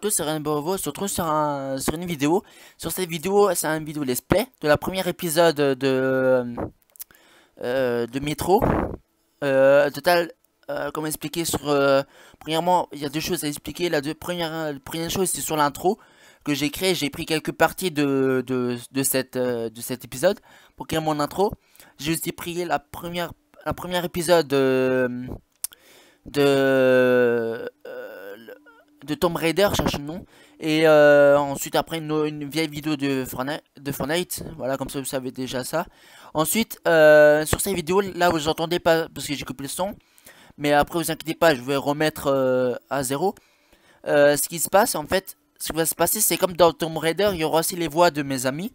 tous, c'est Rainbow Ovo. On se retrouve sur une vidéo. Sur cette vidéo, c'est une vidéo let's play de la première épisode de Métro. Total, comment expliquer sur... premièrement, il y a deux choses à expliquer. La première chose, c'est sur l'intro que j'ai créé. J'ai pris quelques parties de cet épisode pour créer mon intro. J'ai aussi pris la première épisode de Tomb Raider, cherche le nom, et ensuite après une vieille vidéo de Fortnite, voilà, comme ça vous savez déjà ça. Ensuite sur ces vidéos là vous entendez pas parce que j'ai coupé le son, mais après vous inquiétez pas, je vais remettre à zéro. Ce qui se passe en fait, ce qui va se passer, c'est comme dans Tomb Raider, il y aura aussi les voix de mes amis.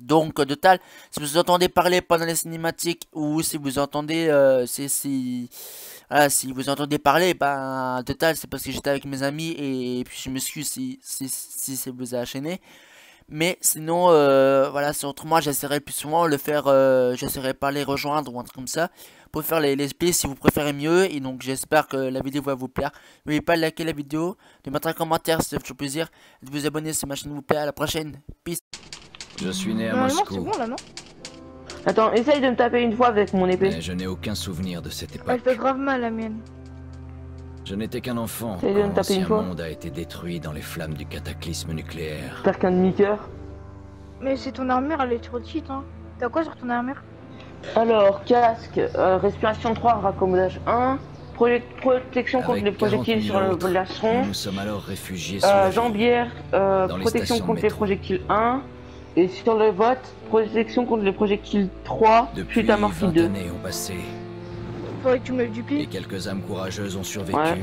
Donc total, si vous entendez parler pendant les cinématiques ou si vous entendez voilà, si vous entendez parler, ben total c'est parce que j'étais avec mes amis et puis je m'excuse si ça vous a gêné. Mais sinon voilà, c'est autrement j'essaierai plus souvent le faire, j'essaierai pas les rejoindre ou un truc comme ça pour faire les plays si vous préférez mieux. Et donc j'espère que la vidéo va vous plaire. N'oubliez pas de liker la vidéo, de mettre un commentaire, ça fait toujours plaisir, de vous abonner si ma chaîne vous plaît. À la prochaine, peace. Je suis né à Normalement Moscou. c'est bon là, non? Attends, essaye de me taper une fois avec mon épée. Mais je n'ai aucun souvenir de cette Elle époque. fait grave mal la mienne. Je n'étais qu'un enfant Essaye de me quand taper une l'ancien fois. monde a été détruit dans les flammes du cataclysme nucléaire. J'espère qu'un demi-cœur. Mais c'est ton armure, elle est trop cheat, hein. T'as quoi sur ton armure? Alors, casque, respiration 3, raccommodage 1, protection contre Avec les projectiles 40 sur 000 le autres, lâcheron, nous nous sommes alors réfugiés sous la ville. jambière, les protection stations de contre les métro. projectiles 1, et sur le vote, protection contre les projectiles 3, Depuis suite à Morphy 20 2. années ont passé Faudrait que tu me le et duplies. quelques âmes courageuses ont survécu, Ouais.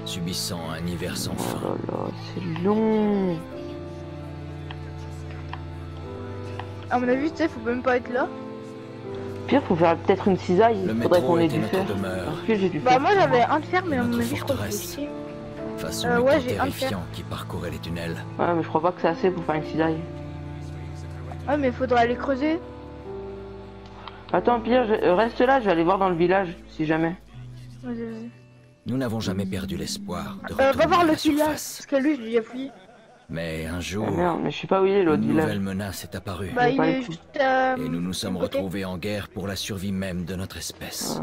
subissant un hiver sans Oh fin. là là, c'est long. À mon avis, tu sais, faut même pas être là. Pire, faut faire peut-être une cisaille. Le Faudrait métro qu'on ait était dû notre faire. demeure, Parce que j'ai dû Bah faire. moi j'avais un de fer, mais à Notre mon avis je crois que forteresse. c'est ici. face aux ouais, mutants j'ai un de fer. terrifiants qui parcouraient les tunnels. Ouais, mais je crois pas que c'est assez pour faire une cisaille. Ouais, mais faudra aller creuser. Attends, Pierre, reste là, je vais aller voir dans le village, si jamais. Vas-y, vas-y. Nous n'avons jamais perdu l'espoir de Va retourner voir à le la village, surface. parce que lui je l'ai déjà fouillé. Mais un jour, Ah merde, mais je sais pas où il est l'autre une village. nouvelle menace est apparue. Bah j'ai il pas est les coups. juste Et nous nous sommes de côté. retrouvés en guerre pour la survie même de notre espèce.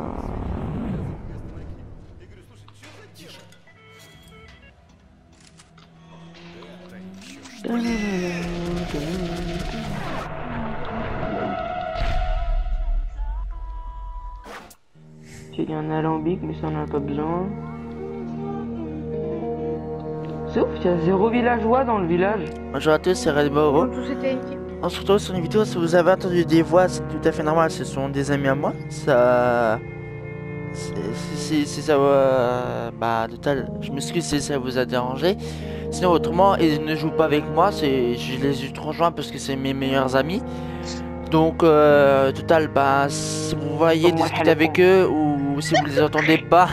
Il y a un alambic, mais ça on en a pas besoin. C'est ouf, il y a 0 villageois dans le village. Bonjour à tous, c'est Rainbow Ovo. Comme tous étaient équipés. On se retrouve sur une vidéo. Si vous avez entendu des voix, c'est tout à fait normal, ce sont des amis à moi. Ça... Si ça va... Bah, total, je m'excuse si ça vous a dérangé. Sinon, autrement, ils ne jouent pas avec moi, je les ai rejoints parce que c'est mes meilleurs amis. Donc, total, bah, si vous voyez discuter avec eux ou si vous les entendez pas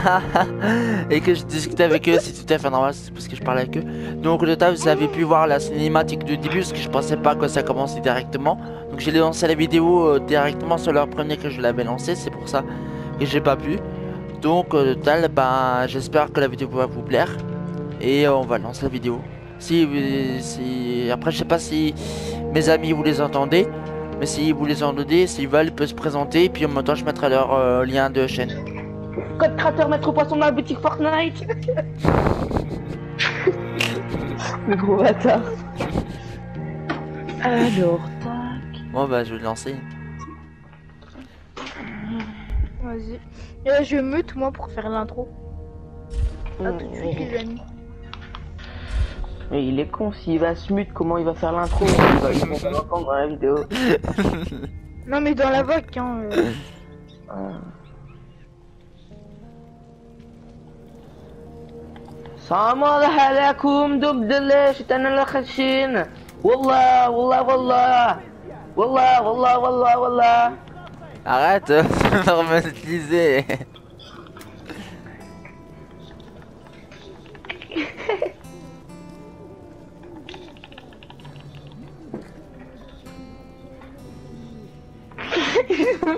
et que je discute avec eux, c'est tout à fait normal, c'est parce que je parle avec eux. Donc, au total, vous avez pu voir la cinématique de début parce que je pensais pas que ça commençait directement. Donc, j'ai lancé la vidéo directement sur leur premier que je l'avais lancé, c'est pour ça que j'ai pas pu. Donc, au total, bah, j'espère que la vidéo va vous plaire et on va lancer la vidéo. Après, je sais pas si mes amis vous les entendez. Mais si vous les entendez, s'ils veulent, ils peuvent se présenter. Et puis en même temps, je mettrai leur lien de chaîne. Code créateur maître poisson dans la boutique Fortnite. Le gros bâtard. Alors, tac. Bon, bah, je vais le lancer. Vas-y. Et là je mute moi pour faire l'intro. Ah, tout de suite les amis. Mais il est con, s'il va se mute, comment il va faire l'intro? Ils vont pas l'entendre dans la vidéo. Non mais dans la voc hein. السلام عليكم دوب دلي شتانا الخشين والله والله والله والله والله والله والله. Arrête de remonétiser.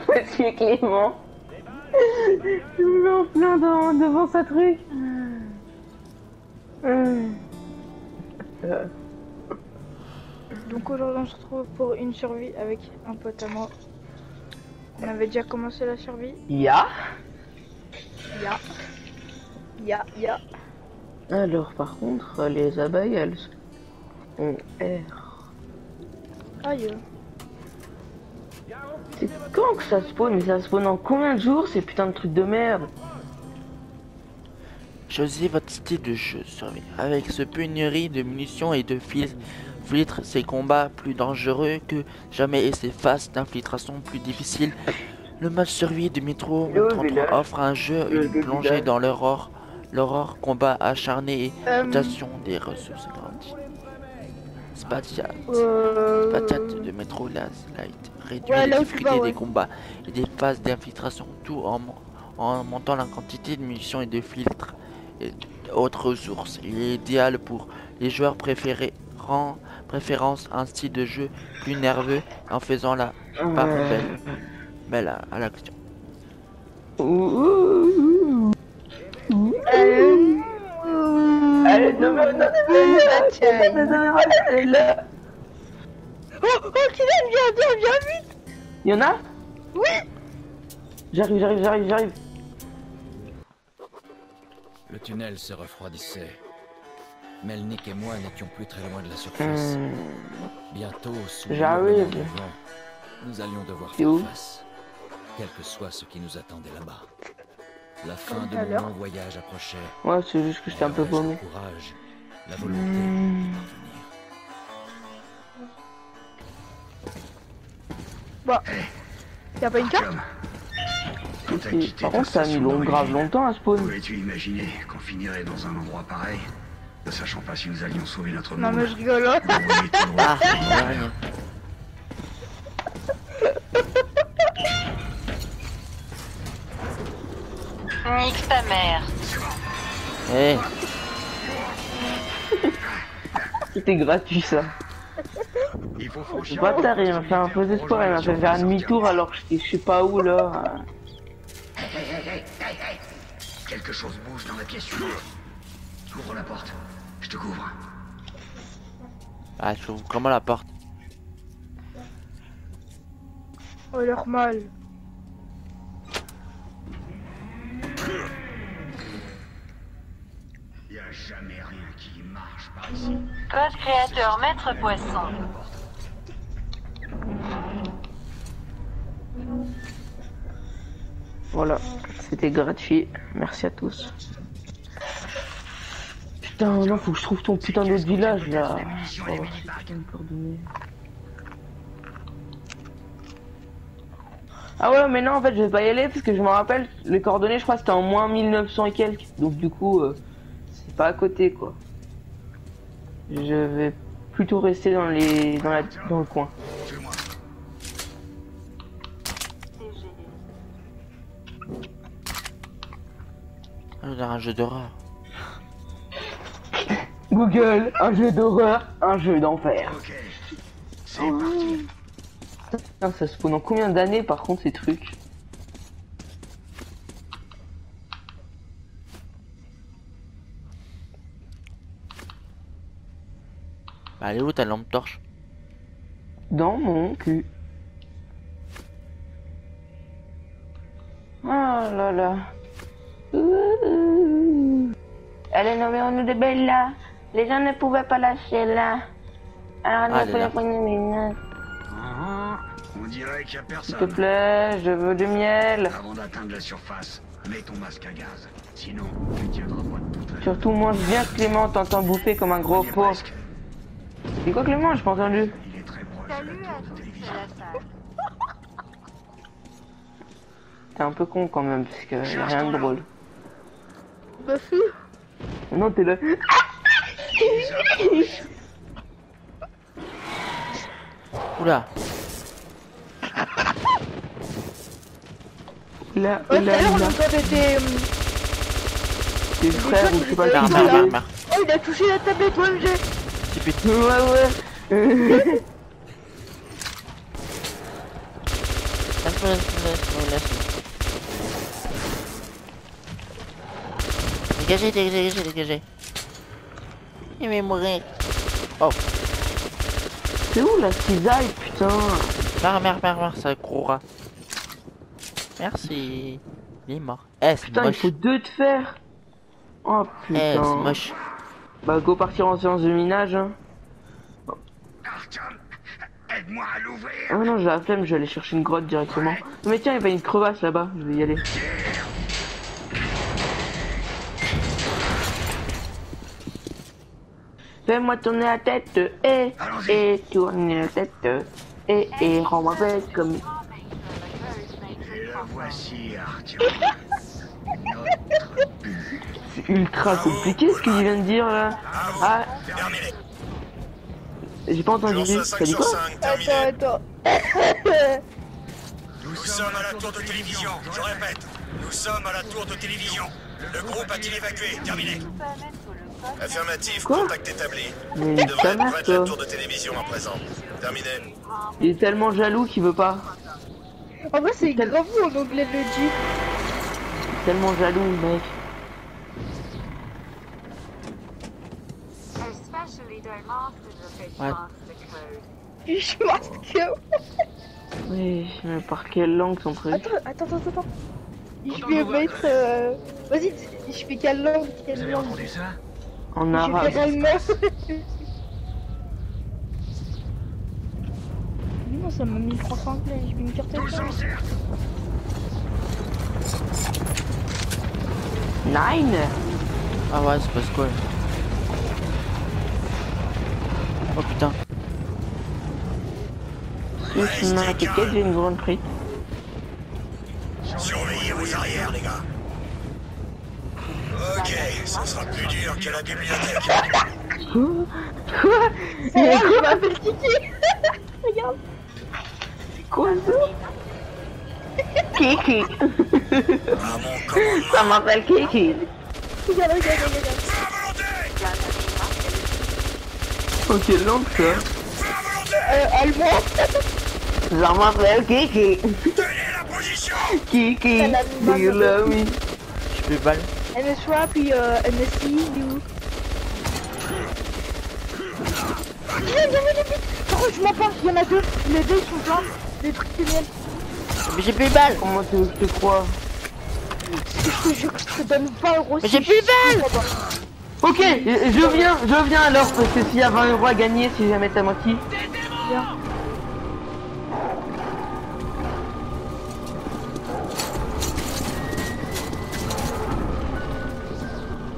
Monsieur Clément. Je me mets en plein devant sa truc. Donc aujourd'hui on se retrouve pour une survie avec un pote à moi. On avait déjà commencé la survie. Ya. Ya. Alors par contre, les abeilles, elles ont air. Aïe. C'est quand que ça spawn? Mais ça spawn en combien de jours ces putains de trucs de merde? Choisissez votre style de jeu survie. Avec ce pénurie de munitions et de filtres, ces combats plus dangereux que jamais et ces phases d'infiltration plus difficiles. Le mode survie de Metro 33 offre un jeu une plongée dans l'aurore, combat acharné et rotation des ressources grandies. Spatiate de Metro Last Light réduit la difficulté des combats et des phases d'infiltration, tout en montant la quantité de munitions et de filtres et autres ressources. Il est idéal pour les joueurs préférence un style de jeu plus nerveux en faisant la part belle à l'action. Allez, Oh, Kylian, viens vite. Y'en a? Oui. J'arrive. Le tunnel se refroidissait. Melnik et moi n'étions plus très loin de la surface. Bientôt, sous J'arrive. le vent, nous allions devoir C'est où? faire face, quel que soit ce qui nous attendait là-bas. La fin Comme de tout à mon l'heure. long voyage approchait. Ouais, c'est juste que j'étais un peu Il me restait paumé. le courage, la volonté d'y parvenir. Bah, y'a pas une carte? Et par contre, ça a mis grave longtemps à spawn. Pouvais-tu imaginer qu'on finirait dans un endroit pareil, ne sachant pas si nous allions sauver notre Non monde? mais je rigole. Hein. On voyait tout loin. Rien. Nique ta mère. Eh, C'était gratuit ça. Il faut Le franchir. bâtard, il m'a fait un faux espoir, il m'a fait faire un demi-tour alors que j'étais je sais pas où là. Quelque chose bouge dans la pièce suivante. Ouvre la porte. Je te couvre. ah, je trouve comment la porte. Oh leur mal. Y a jamais rien qui marche par ici. Code créateur maître poisson. Voilà, c'était gratuit. Merci à tous. Putain, non, faut que je trouve ton putain de village là. Oh, putain de coordonnées. Ah ouais, mais non, en fait, je vais pas y aller parce que je me rappelle, les coordonnées, je crois, c'était en moins 1900 et quelques. Donc, du coup, c'est pas à côté quoi. Je vais plutôt rester dans le coin. Suis-moi. Ah, on a un jeu d'horreur. Google, un jeu d'horreur, un jeu d'enfer. Ok. C'est parti. Putain, ça spawn en combien d'années par contre ces trucs? Bah, elle est où ta lampe torche? Dans mon cul. Oh là là. Allez, nous de Bella. Les gens ne pouvaient pas lâcher là. Alors, elle est là. prendre une minute. On dirait qu'il y a S'il te personne. plaît, je veux du miel. Avant d'atteindre la surface, mets ton masque à gaz. Sinon, tu tiendras pas de toute la Surtout, mange bien Clément, t'entends bouffer comme un gros Il est porc. presque. C'est quoi Clément? J'ai pas entendu. Il est très proche de la tour de télévision. T'es un peu con quand même, parce que y a rien de drôle. Bah si. Non, t'es là. Oula. Là, Ouais, tout à là, l'heure on là. entendait des... Tes frères ou je sais pas Merde, qui merde, c'est. merde, merde. Oh il a touché la tablette OMG. Petit petit. Ouais. Dégagez, dégagez, dégagez. Il va mourir. Oh. C'est où la cisaille, putain? Merde, ça courra. Merci. Il est mort. Eh, c'est Putain, il moche. faut 2 de fer. Oh Eh, c'est putain. moche. Bah go partir en séance de minage. Hein. Artyom, aide-moi à l'ouvrir. Ah non, j'ai la flemme, je vais aller chercher une grotte directement. Non, mais tiens, il y a une crevasse là-bas, je vais y aller. Fais-moi tourner la tête, et tourner la tête, et rends-moi bête comme... Le voici, Artyom. Notre but. C'est ultra compliqué ce qu'il vient de dire là. Ah, Terminé. j'ai pas entendu. Jour Ça 5 dit sur quoi? 5, terminé. Attends. Nous sommes à la tour de télévision. Je répète, nous sommes à la tour de télévision. Le groupe a-t-il évacué? Terminé. Affirmatif, Quoi? contact établi. Mais Il devrait ta être mère, près de la toi. tour de télévision à présent. Terminé. Il est tellement jaloux qu'il veut pas. En vrai, c'est grave en anglais le dit. Tellement jaloux, mec. Ouais. Je masque. Oui, mais par quelle langue son truc? Attends. Je vais mettre. Vas-y, je fais quelle langue? Vous Quelle avez langue? entendu ça? En Je arabe. fais allemand. Non, ça m'a mis le prof anglais. Je vais me faire Tous en cercle. Nine. Ah ouais, c'est parce quoi? Oh putain. Je m'inquiète, j'ai une grande frite. Surveillez vos arrières, les gars. Ok, ça sera plus dur que la bibliothèque. Quoi? Je m'appelle Kiki. Regarde. Quoi ça? Kiki. À mon commandement. Ça m'appelle Kiki. Regarde. À volonté. Oh, quelle langue ça? Allemand. Ça m'appelle Kiki. Tenez la position. Kiki. Do you love me? Je fais balle. NS3 puis NSI, il est où? Viens, vite. Par contre, je m'en pas, il y en a deux. Les deux, ils sont pleins. Des trucs géniaux. Mais j'ai plus de balles. Comment tu veux que je te crois? Je te jure que je te donne 20 euros. Mais j'ai plus de balles. Ok, je viens alors, parce que s'il y a 20 euros à gagner, si jamais t'as moitié. Viens.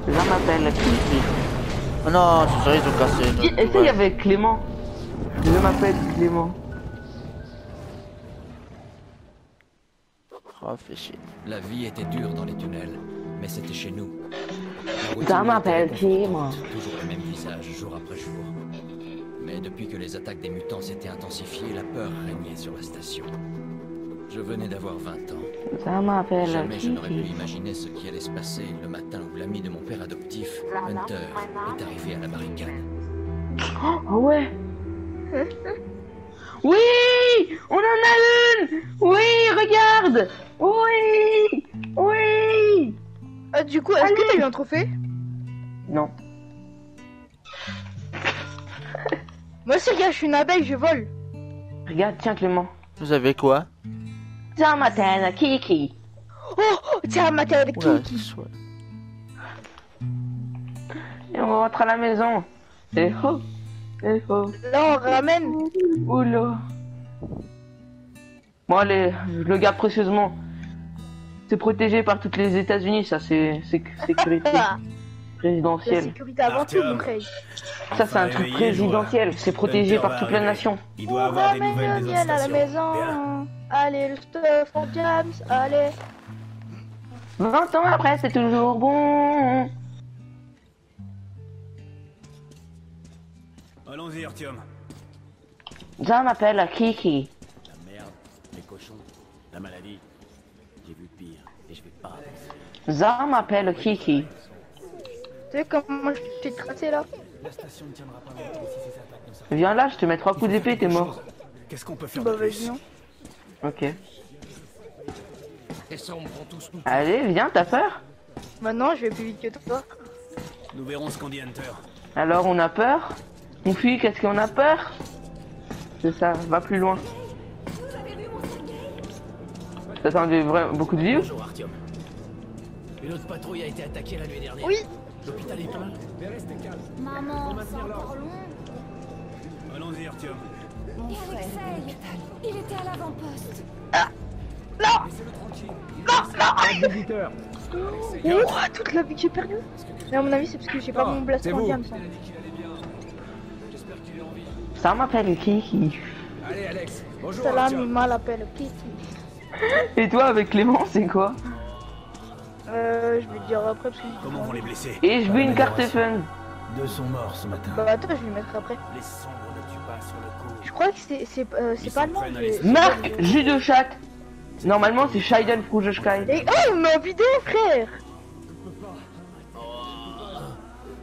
Je m'appelle Kiki. Oh non, c'est sûr, ils ont cassé. notre- Essaye ouais. avec Clément. Je m'appelle Clément. Oh, fais chier. La vie était dure dans les tunnels, mais c'était chez nous. La routine Ça m'appelle était Clément. toujours le même visage, jour après jour. Mais depuis que les attaques des mutants s'étaient intensifiées, la peur régnait sur la station. Je venais d'avoir 20 ans. Ça m'appelle Jamais je n'aurais pu Kiki. imaginer ce qui allait se passer le matin où l'ami de mon père adoptif, Hunter, est arrivé à la barricade. Oh ouais. Oui, on en a une. Oui, regarde. Oui. Du coup, est-ce que t'as eu un trophée? Non. Moi aussi, regarde, je suis une abeille, je vole. Regarde, tiens Clément. Vous avez quoi? Ça m'appelle Kiki. Oh, tiens, ma tête avec Oula, Kiki. c'est chouette. Et on rentre à la maison. Eh oh. Là, on ramène. Oula. Bon allez, je le garde précieusement. C'est protégé par toutes les États-Unis, ça c'est sécurité La présidentielle. sécurité avant tout, mon frère. Ça c'est un truc présidentiel, c'est protégé par toute la nation. Il On doit avoir des ramène nouvelles le des miel autres à la stations. Bien. maison. Allez, le stuff en jams, allez. 20 ans après, c'est toujours bon. Allons-y, Artyom. Ça m'appelle Kiki. La merde, les cochons, la maladie. J'ai vu pire et je vais pas. Ça m'appelle Kiki. Tu sais comment je t'ai tracé là? La station ne tiendra pas longtemps si ces attaques ne s'arrêtent Viens là, je te mets 3 coups d'épée, t'es mort. pas. Qu'est-ce qu'on peut faire Bah de vas-y, plus? non. Ok. Et ça, on me prend tous nous. Allez, viens, t'as peur? Maintenant, je vais plus vite que toi. Nous verrons ce qu'on dit Hunter. Alors on a peur? Mon fille, qu'est-ce qu'on a peur? C'est ça, va plus loin. T'attendais vraiment beaucoup de views? Bonjour Artyom. Une autre patrouille a été attaquée la nuit dernière. Oui. L'hôpital est plein. Mais restez calme. Maman, c'est encore long. Allons-y Artyom. Et Alexei, il était à l'avant-poste. Oh, toute la vie que j'ai perdue. Mais à mon avis, c'est parce que j'ai pas mon blaster en diamant. Ça m'appelle Kiki. Allez Alex. Bonjour Ça là, Artyom. Mima l'appelle Kiki. Et toi avec Clément, c'est quoi? Je vais te dire après parce que... Comment vont les blessés? Et je veux une carte fun. Deux sont morts ce matin. Bah attends, je vais le mettre après. Les cendres ne tuent pas sur le coup. Je crois que c'est pas allemand. Marc, jus de chatte. Normalement c'est Scheiden Frugeschkai. Et oh, mais en vidéo, frère.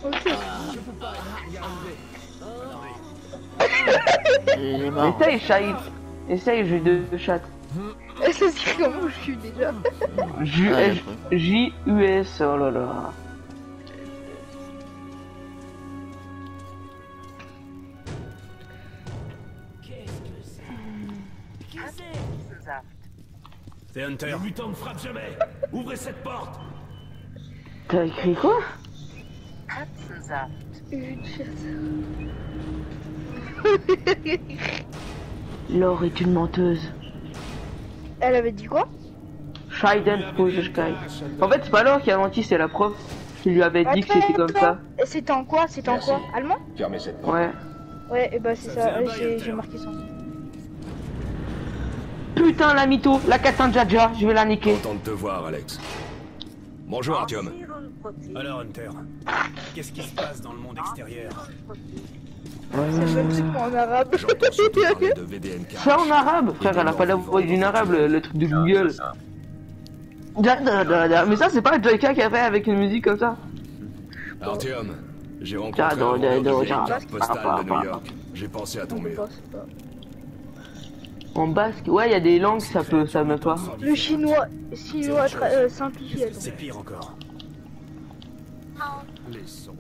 Ok. Il est mort. Essaye Scheid. Essaye jus de chatte. Et ça c'est comment je suis déjà. J-U-S, oh là là. C'est Hunter. Le mutant ne frappe jamais. Ouvrez cette porte. T'as écrit quoi? Laure est une menteuse. Elle avait dit quoi? Scheiden Frugeschkai. En fait c'est pas Laure qui a menti, c'est la prof qui lui avait dit que c'était comme ça. Et c'était en quoi? C'était en quoi? Allemand? Fermez cette porte. Ouais. Ouais, et bah c'est ça, j'ai marqué ça. Putain la mytho, la Kassan Jaja, je vais la niquer. Content de te voir, Alex. Bonjour, Artyom. Alors Hunter, qu'est-ce qui se passe dans le monde extérieur? C'est le truc en arabe. J'entends surtout parler de VDNK. Ça en arabe, frère, elle a pas la voix d'une arabe, le truc de Google. Mais ça c'est pas Joyka qui a fait avec une musique comme ça. Artyom, j'ai rencontré un vendeur de carte postale de New York. J'ai pensé à ton mur. En basque, ouais, il y a des langues, ça me pas. Le chinois simplifié. attends. C'est pire encore. Les sons.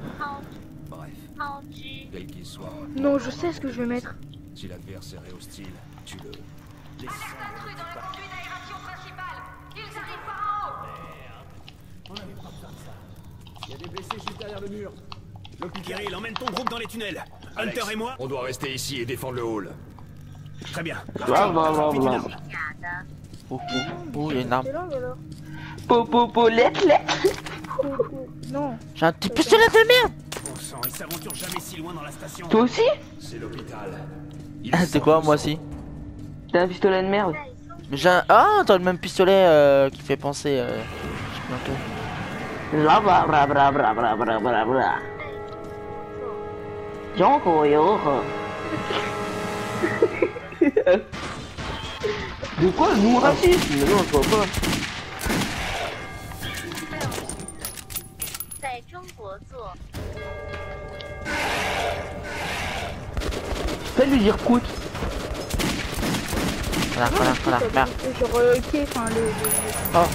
Bref, quel qu'il soit, Non, je sais ce que je vais mettre. si l'adversaire est hostile, tue-le. Les cendres Intrus dans le conduit d'aération principale. Ils arrivent par en haut. Il y a des blessés juste derrière le mur. Kirill, emmène ton groupe dans les tunnels. Alex, Hunter et moi. on doit rester ici et défendre le hall. Très bien. Oh, il y a une arme. C'est langue alors. Po, let. Non. J'ai un petit pistolet de merde. Bon sang, ils s'aventurent jamais si loin dans la station. Toi aussi? C'est l'hôpital. C'est quoi, moi aussi? T'as un pistolet de merde. Mais j'ai un... Ah, t'as le même pistolet qui fait penser... Bla bla bla bla bla bla bla bla bla. De quoi? Nous racisme? Mais non, je vois pas. Fais-lui dire prout. Voilà, merde. Genre, enfin Oh.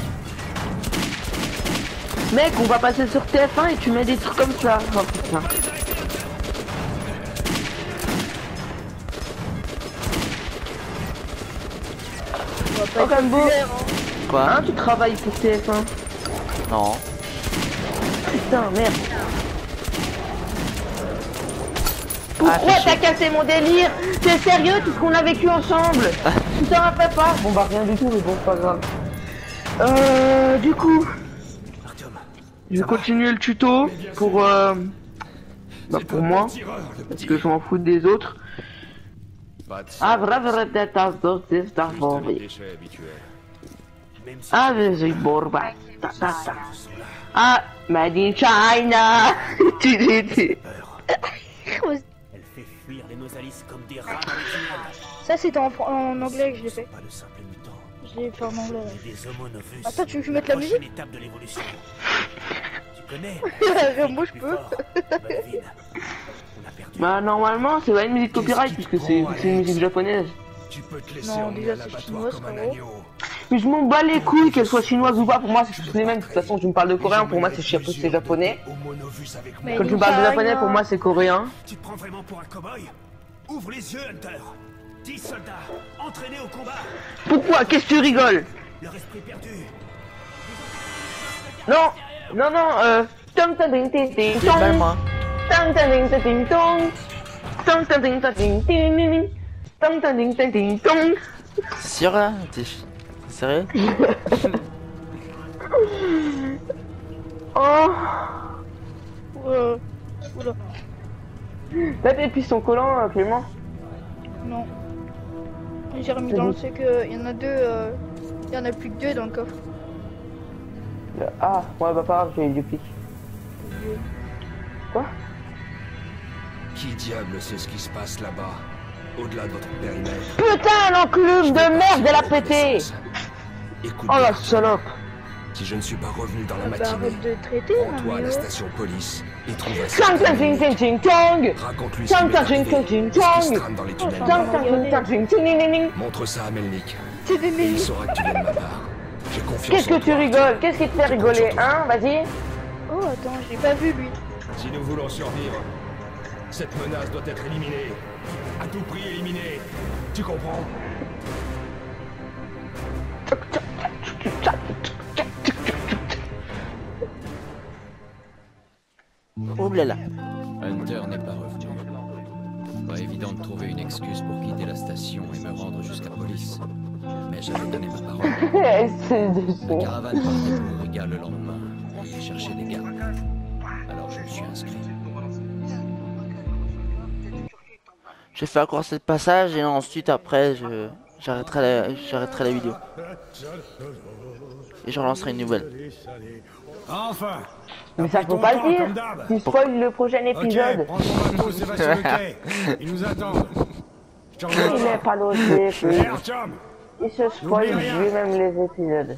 Mec, on va passer sur TF1 et tu mets des trucs comme ça. Oh putain. Oh, Rambo. Quoi? Hein, tu travailles pour TF1? Non. Putain, merde. Pourquoi t'as cassé mon délire? T'es sérieux, tout ce qu'on a vécu ensemble? Tu t'en rappelles pas? Bon bah rien du tout, mais bon, c'est pas grave. Du coup, je vais continuer le tuto pour pour moi, parce que je m'en fous des autres. Ah, bravo, peut-être à d'autres, c'est un bon. Ah, c'est bon, bah. Ah, made in China. Elle fait fuir les Nosalis comme des rats dans les tunnels. Ça c'était en anglais que je l'ai fait. Pas de simples mutants. Je l'ai fait en anglais. Ouais. Des homonovus. Attends, tu veux que je mette la musique? Étape de l'évolution. Tu connais? Moi je peux. Bah normalement c'est pas une musique copyright puisque c'est une musique japonaise. Tu peux te laisser Non, emmener déjà, à c'est l'abattoir chinois, comme un frérot. agneau. Mais je m'en bats les couilles qu'elle soit chinoise ou pas, pour moi c'est tous les mêmes. De toute façon, tu me parles de coréen, pour moi c'est japonais. Mais Quand tu me parles de japonais, pour moi c'est coréen. Tu te prends vraiment pour un cow-boy? Ouvre les yeux, Hunter. 10 soldats, entraînés au combat. Pourquoi? Qu'est-ce que tu rigoles? Leur esprit perdu. Non, non, non, tong tong ding ding ding J'ai mal, tong. moi. Tong tong ding ding ding tong. Tong tong ding ding ding ding ding. Tong tong ding ding ding tong. C'est sûr là? T'es sérieux? Oh. Oula. Là t'es piston collant, Clément. Non. J'ai remis dans le truc, il y en a deux, il y en a plus que deux dans le coffre. Ah, ouais, bah pas grave, j'ai eu du pic. Quoi? Qui diable sait ce qui se passe là-bas, au-delà de votre périmètre? Putain, l'enclume de merde, elle a pété! Écoute Oh la bien, salope! si je ne suis pas revenu dans la Bah matinée, arrête de traiter, rends-toi à la mais station police et trouve un Tong tong ding ding ding tong. Raconte-lui ce Tong qui lui est tong ding arrivé, ding ce qui se tong. trame dans les tunnels. Tong tong ding ding ding ding ding ding. Montre ça à Melnik, c'est des et il mélis. saura que tu viens de ma part. J'ai confiance Qu'est-ce que en tu toi. rigoles? Qu'est-ce qui te fait rigoler, hein? Vas-y. Oh attends, j'ai pas vu lui. Si nous voulons survivre, cette menace doit être éliminée. À tout prix éliminée. Tu comprends? Oh là là. Hunter n'est pas revenu. Pas évident de trouver une excuse pour quitter la station et me rendre jusqu'à police. Mais j'avais donné ma parole. C'est La de caravane partait pour Riga le lendemain et cherchait des gardes. Alors je me suis inscrit. Je fais encore ce passage et ensuite après j'arrêterai la vidéo. Et j'en lancerai une nouvelle. Enfin. Mais ça faut pas le dire. Tu spoil le prochain épisode. Ok, prends ton bateau, c'est sur le quai. Ils nous attendent. Je te Il n'est rejoins. pas logé. Merde, chum. Il se spoil lui-même les épisodes.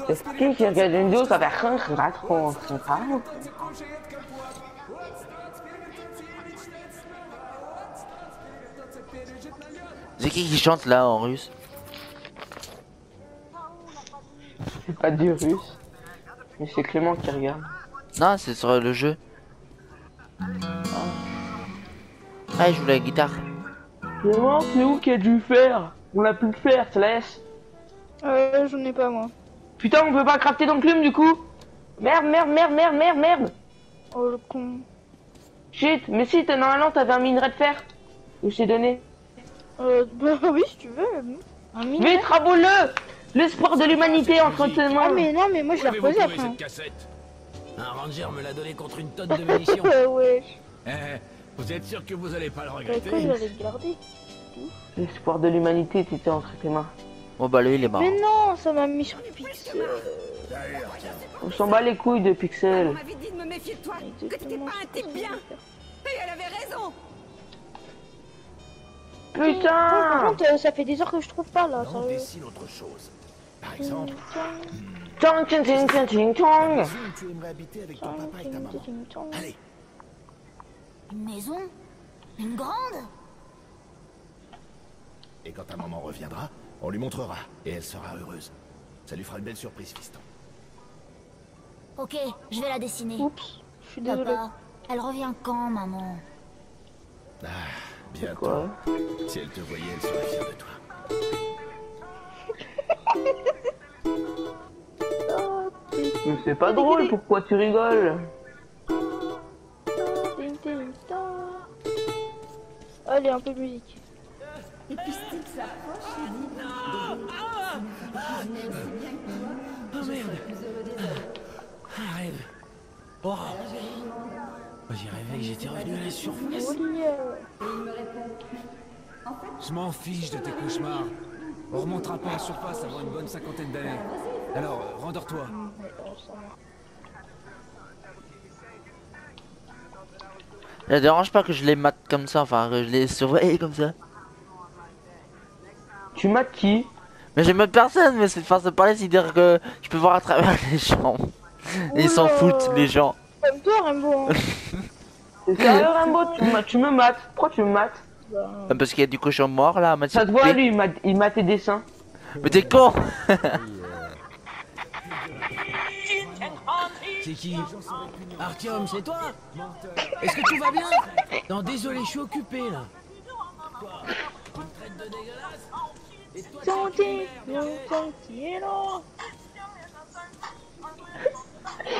C'est qui regarde une vidéo, ça fait rien, c'est pas trop. C'est pas grave. C'est qui chante là en russe? C'est pas du russe. Mais c'est Clément qui regarde. Non, c'est sur le jeu. Ah, il joue la guitare. Clément, c'est où qui a dû faire? On l'a pu le faire, te laisse. J'en ai pas moi. Putain, on peut pas crafter d'enclume du coup? Merde, merde, merde, merde, merde, merde. Oh le con. Shit, mais si, normalement t'avais un minerai de fer. Que je t'ai donné. Bah oui si tu veux. Un mini. Vite, raboule-le! L'espoir de l'humanité entre tes Ah mains. mais non mais moi je l'ai reposé après. cette cassette? Un ranger me l'a donné contre une tonne de munitions. Ouais. Eh, vous êtes sûr que vous allez pas le Quoi regretter? j'allais le garder. L'espoir de l'humanité, t'étais entre tes mains. Bon bah lui il est marrant. Mais non, ça m'a mis sur les pixels. On s'en bat les couilles de pixels. On m'avait dit de me méfier de toi, que t'étais pas un type bien. Et elle avait raison. Par Putain! contre, ça fait des heures que je trouve pas là. On sérieux. dessine autre chose. Par exemple, Tong, ting, ting, ting, ting, tong. tu aimerais habiter avec ton papa et ta maman. Allez, Une maison? Une grande? et quand ta maman reviendra, on lui montrera. Et elle sera heureuse. Ça lui fera une belle surprise, fiston. Ok, je vais la dessiner. Oups, je suis désolée. Papa, elle revient quand, maman? Ah, bientôt. Quoi? Si elle te voyait, elle serait fière de toi. Mais c'est pas drôle, pourquoi tu rigoles? Ting, ting, tong. Allez, un peu de musique. Arrête. Oh. J'ai rêvé que j'étais revenu à la surface. Je m'en fiche de tes cauchemars. On remontera pas en surface avant une bonne 50aine d'années. Alors, rendors-toi. Ça dérange pas que je les mate comme ça, enfin que je les surveille comme ça. Tu mates qui? Mais j'aime personne, mais c'est façon de parler, c'est dire que je peux voir à travers les gens. Et ils s'en foutent, les gens. Comme toi, Rainbow. Hein. C'est sérieux, Rainbow? Tu me mates? Pourquoi tu me mates? Bah, Parce qu'il y a du cochon mort là, à Ça te voit, lui, il m'a tes dessins. Mais t'es con. C'est qui? Artyom, c'est toi? Est-ce que tout va bien? Non, désolé, je suis occupé là. Quoi? Une traite de dégueulasse? Et toi,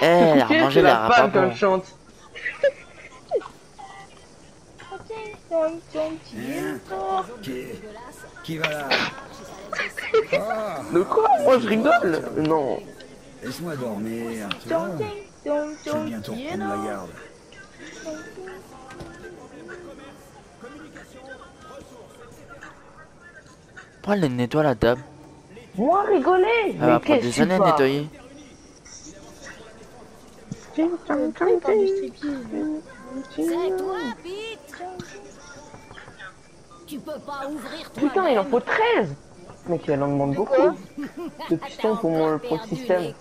Eh, elle a remangé la femme rapin. quand je chante. Qui va là? De quoi? Moi je rigole. Non. Laisse-moi dormir. Tu vois, je vais bientôt reprendre la garde. Pourquoi elle nettoie la table? Moi rigoler. Elle va Mais prendre qu'est-ce des que années à tu nettoyer. C'est toi, Pete. Tu peux pas ouvrir toi. Putain, il en faut 13. Mec, elle en demande beaucoup. De pistons pour le système.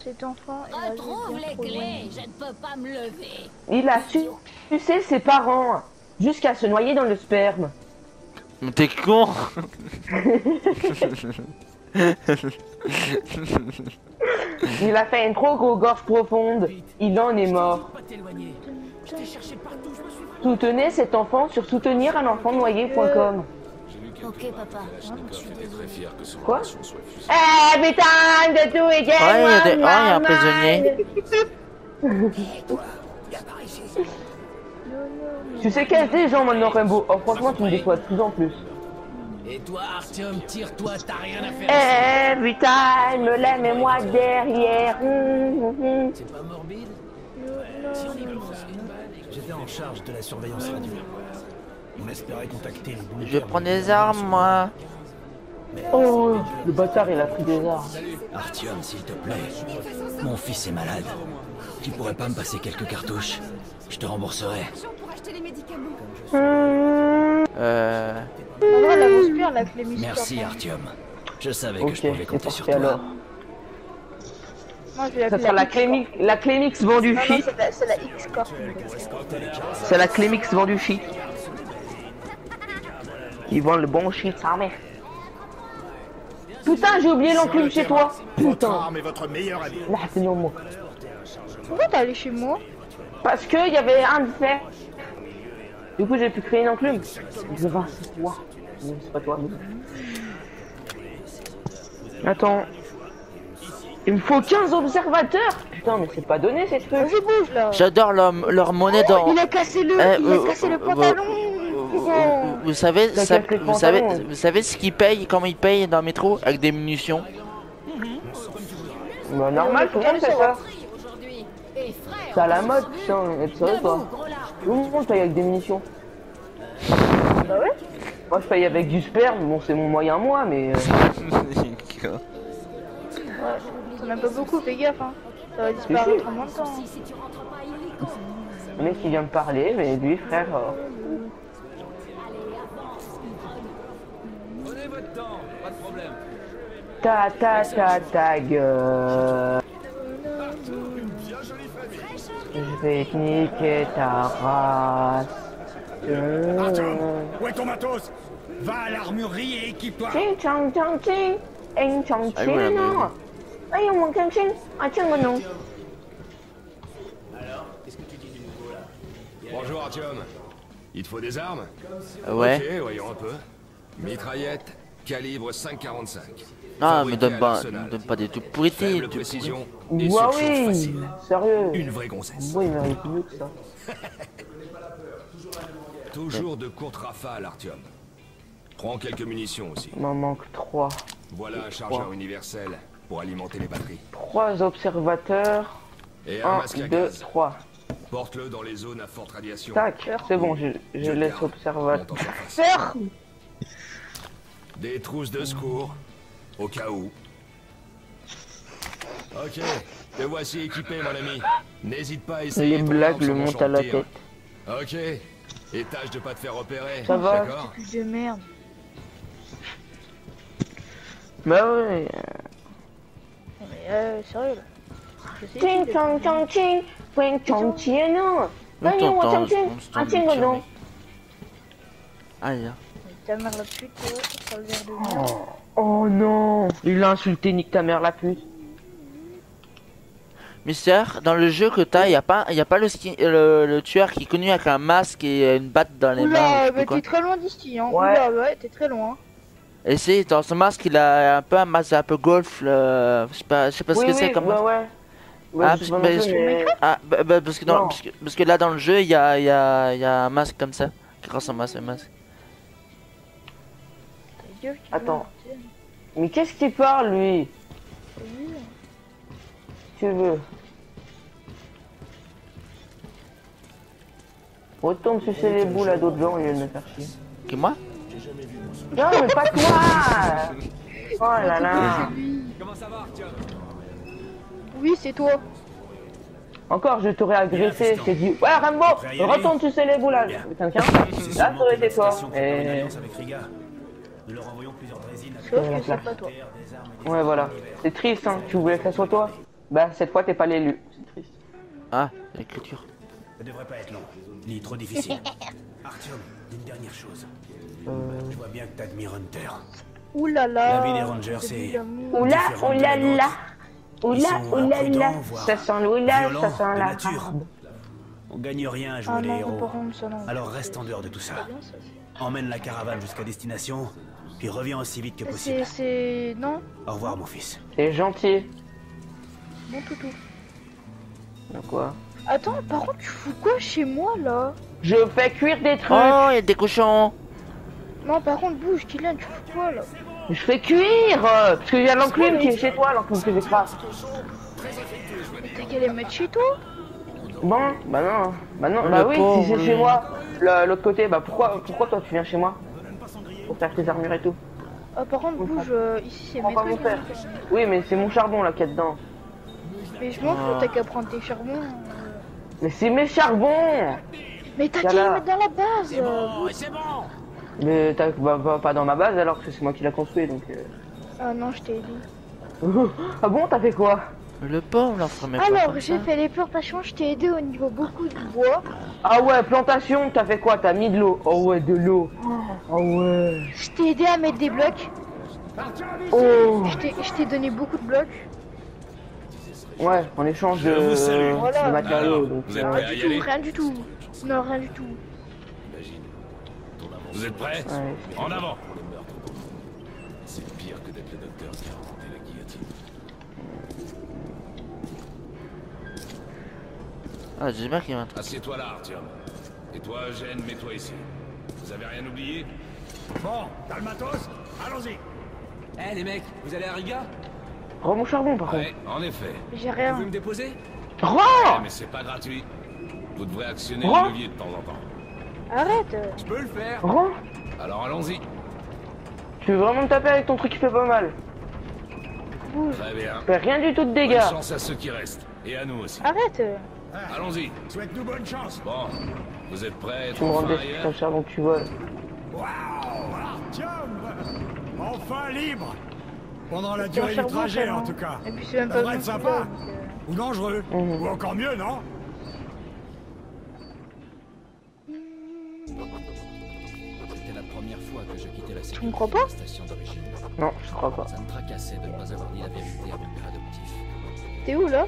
Cet enfant est Retrouve les clés, je ne peux pas me lever. Il a sucé ses parents jusqu'à se noyer dans le sperme. Mais t'es con. Il a fait une trop grosse gorge profonde. Il en est mort. Soutenez cet enfant sur soutenirunenfantnoyé.com. Ok, papa. Quoi? Eh putain de tout et Ouais, il y a un prisonnier. Tu sais qu'est-ce des gens maintenant, Rainbow? Oh, franchement, tu me déçois de plus en plus. et toi, Artyom, tire-toi, t'as rien à faire. Eh putain, me l'aime et moi derrière. C'est pas morbide? Si on y pense, j'étais en charge de la surveillance radio. On espérait contacter les boules. Je vais prendre des armes, moi. Oh, le bâtard, il a pris des armes. Artyom, s'il te plaît. Mon fils est malade. Tu pourrais pas me passer quelques cartouches? Je te rembourserai. Pour acheter les médicaments. En vrai, la grosse pierre, la clé mystère. Merci, Artyom. Je savais Ok, que je pouvais c'est compter sur parti toi. alors. Moi, je vais Ça l'appeler sera la Clémix vendue Non, shit. c'est la X-Corp. C'est la Clémix vendue shit. Ils vendent le bon shit, sa mère. Putain, j'ai oublié l'enclume chez toi. Votre Putain. arme est votre meilleur ami. Là, c'est non, moi. Pourquoi t'es allé chez moi? Parce que il y avait un de fait. Du coup, j'ai pu créer une enclume. Je vais c'est toi. Non, c'est pas toi. Mais... Attends. Il me faut 15 observateurs. Putain, mais c'est pas donné ces trucs. Vas-y, bouge là. J'adore leur monnaie dans. Il a cassé le, il a cassé le pantalon. Vous savez, Il a cassé le pantalon. vous savez ce qu'ils payent, comment ils payent dans le métro avec des munitions? Bah, normal, tout le monde fait ça. Aujourd'hui. Et frère. C'est à la mode, putain, être sérieux toi. Tout le monde paye avec des munitions. Bah ouais. Moi je paye avec du sperme, bon c'est mon moyen moi, mais... Ouais, t'en as pas beaucoup, fais gaffe hein. Ça va disparaître en moins de temps. hein. Si tu rentres pas illico. Le mec qui vient de parler, mais lui frère... Prenez votre temps, pas de problème. Ta gueule. Je vais te niquer ta race. Artyom, où est ton matos? Va à l'armurerie et équipe-toi. Ching chong chong ching. Eng chong Ah, ching voilà, non. Ay, mon chong ching. Ah, ching non. Bonjour Artyom. Il te faut des armes? Ouais. Ok, voyons un peu. Mitraillette, calibre 5,45. Non, mais Fabriquée donne à pas, l'arsenal. donne pas des trucs pourrités. Faible précision et Ouais, surchauffe oui. facile. Sérieux. Une vraie gonzesse. Ouais, il mérite mieux que ça. Toujours de courtes rafales, Artyom. Prends quelques munitions aussi. Il m'en manque 3. Voilà un chargeur universel pour alimenter les batteries. 3 observateurs. Et un 1, masque à 2, gaz. 3. Porte-le dans les zones à forte radiation. Tac, c'est bon, je laisse garde. observateur. Monte en surface. Faire. Des trousses de secours, au cas où. Ok, te voici équipé, mon ami. N'hésite pas à essayer. Les ton blagues arme le sur mon montent à la champ de tir. tête. Ok, et tâche de pas te faire repérer. Ça va. D'accord. Plus de merde. Bah ouais. Mais sérieux là. Je sais Ching qui, chong chong ching. Wing chong chien non. On t'entend, je pense. Un petit godon. Aïe. Ta mère la pute, ça le verre de merde. Oh non. Il a insulté, nique ta mère la pute. Mystère, dans le jeu que t'as, y a pas le tueur qui est connu avec un masque et une batte dans les mains. Oula, je sais bah quoi. t'es très loin d'ici, hein. Ouais. Oula, ouais, t'es très loin. Et c'est dans ce masque, il a un peu un masque un peu golf. Je sais pas ce que c'est comme. bah ouais. Ouais, Ah, je sais parce- pas mais- non plus, mais- parce que Non. parce que là dans le jeu, il y a un masque comme ça qui ressemble à ce masque. Ta gueule qui Attends. veut, Mais qu'est-ce qu'il parle lui? vas-y. Si tu veux. Retourne sucer les boules à d'autres gens et me faire chier. Que moi? Non mais pas toi. Oh là là. Oui, c'est toi. Encore je t'aurais agressé, je t'ai dit ouais Rambo, retourne sucer les boules là. Putain tiens, là ça aurait été toi. Et... Nous leur envoyons plusieurs drésines avec Sauf que là. c'est pas toi. Ouais voilà. C'est triste hein, tu voulais que ça soit toi. Bah cette fois t'es pas l'élu. C'est triste. Ah, l'écriture. Ça devrait pas être long, ni trop difficile. Artyom, une dernière chose. Je vois bien que t'admires Hunter. Oula là. La vie des rangers, c'est... Oula, différente de oula la nôtre. là. Ils Oula, sont oula imprudents, là. voire Ça sent l'oula, violents ça sent de la nature. barbe. On gagne rien à jouer Ah les non, héros. par contre, ça non. Alors reste en dehors de tout ça. C'est bien, ça. Emmène la caravane jusqu'à destination, puis reviens aussi vite que possible. C'est... Non, Au revoir mon fils. C'est gentil. mon toutou. Donc quoi? Attends, par contre, tu fous quoi chez moi, là? Je fais cuire des trucs. Oh, il y a des cochons. Non, par contre, bouge, Kylian, tu fous quoi, là? Je fais cuire parce qu'il y a l'enclume qui est chez toi, l'enclume que j'écrase. Mais t'as qu'à les mettre chez toi? Bon, bah non, Le bah oui, pauvre, si c'est lui. chez moi, l'autre côté, bah pourquoi toi tu viens chez moi? Pour faire tes armures et tout. Ah, par contre, bouge, ici, c'est Prends mes pas mon trucs. fer. hein. Oui, mais c'est mon charbon là qu'il y a dedans. Mais je m'en fous, t'as qu'à prendre tes charbons. Mais c'est mes charbons. Mais t'as Là, qu'à là. les mettre dans la base. c'est bon. Mais t'as bah, pas dans ma base alors que c'est moi qui l'a construit donc. Ah non, je t'ai dit. Ah bon, t'as fait quoi? Le pauvre, là, ferait même pas Alors, comme j'ai ça. fait les plantations, je t'ai aidé au niveau beaucoup de bois. Ah ouais, plantation, t'as fait quoi? T'as mis de l'eau? Oh ouais, de l'eau. Oh ouais. Je t'ai aidé à mettre des blocs. Oh. Je t'ai donné beaucoup de blocs. Ouais, en échange de, vous salue. Voilà. de matériaux. Alors, Donc, vous êtes Rien prêts à du y tout, aller? rien du tout. Non, rien du tout. Vous êtes prêts? ouais. En avant! C'est pire que d'être le docteur qui a inventé la guillotine. Ah, j'espère qu'il va. Assieds-toi là, Artyom. Et toi, Eugène, mets-toi ici. Vous avez rien oublié? Bon, t'as le matos? Allons-y. Eh les mecs, vous allez à Riga? Rends mon charbon par contre. Ouais, en effet. J'ai Vous rien. pouvez me déposer? Rends. Ouais, mais c'est pas gratuit. Vous devrez actionner Quoi? le levier de temps en temps. Arrête. Je peux le faire. Rends. Alors allons-y. Tu veux vraiment me taper avec ton truc qui fait pas mal? Bouge. Très bien. Fais rien du tout de dégâts. Bonne chance à ceux qui restent. Et à nous aussi. Arrête. Allons-y. Souhaite-nous bonne chance. Bon, vous êtes prêts à être Tu me rends enfin des ailleurs? ton charbon que tu voles. Waouh, Artyom! Enfin libre! Pendant la C'est un durée du charbon, trajet, frère, en hein. tout cas. Et puis c'est même Ça pas devrait bon être pour sympa. toi, donc, Ou dangereux. Mhm. Ou encore mieux, non? C'était la première fois que je quittais la me sécurité crois de pas la station d'origine. Non, je crois pas. Ça me tracassait de ne pas avoir dit la vérité à mon père adoptif. T'es où là?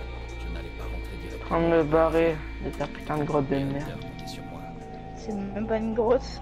Je n'allais pas rentrer En directement. train de me barrer de ta putain de grotte de Et merde. Hunter comptait sur moi. C'est même pas une grosse.